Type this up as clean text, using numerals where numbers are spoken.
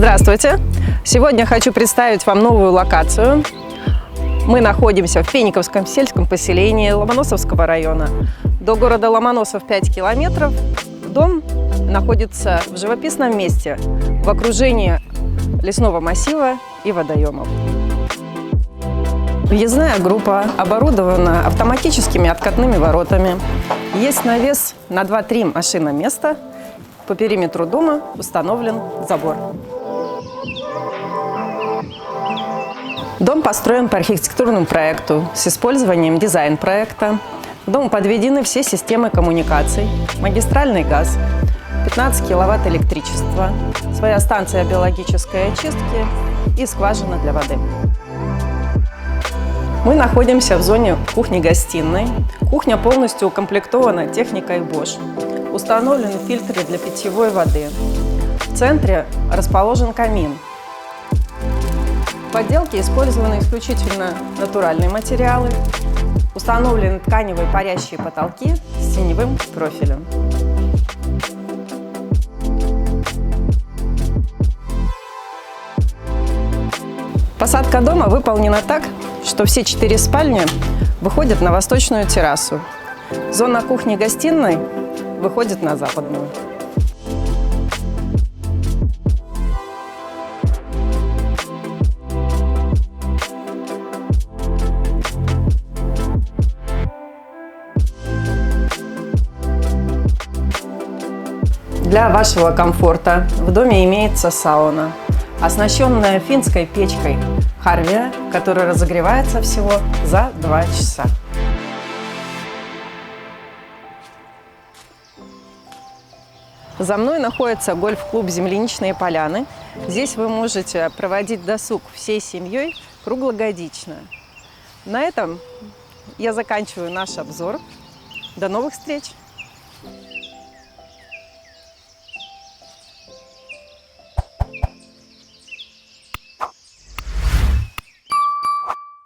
Здравствуйте! Сегодня хочу представить вам новую локацию. Мы находимся в Пенниковском сельском поселении Ломоносовского района. До города Ломоносов 5 километров. Дом находится в живописном месте, в окружении лесного массива и водоемов. Въездная группа оборудована автоматическими откатными воротами. Есть навес на 2-3 машиноместа. По периметру дома установлен забор. Дом построен по архитектурному проекту с использованием дизайн-проекта. К дому подведены все системы коммуникаций, магистральный газ, 15 киловатт электричества, своя станция биологической очистки и скважина для воды. Мы находимся в зоне кухни-гостиной. Кухня полностью укомплектована техникой Bosch. Установлены фильтры для питьевой воды. В центре расположен камин. В отделке использованы исключительно натуральные материалы. Установлены тканевые парящие потолки с теневым профилем. Посадка дома выполнена так, что все 4 спальни выходят на восточную террасу. Зона кухни-гостиной выходит на западную. Для вашего комфорта в доме имеется сауна, оснащенная финской печкой Harvia, которая разогревается всего за 2 часа. За мной находится гольф-клуб «Земляничные поляны». Здесь вы можете проводить досуг всей семьей круглогодично. На этом я заканчиваю наш обзор. До новых встреч!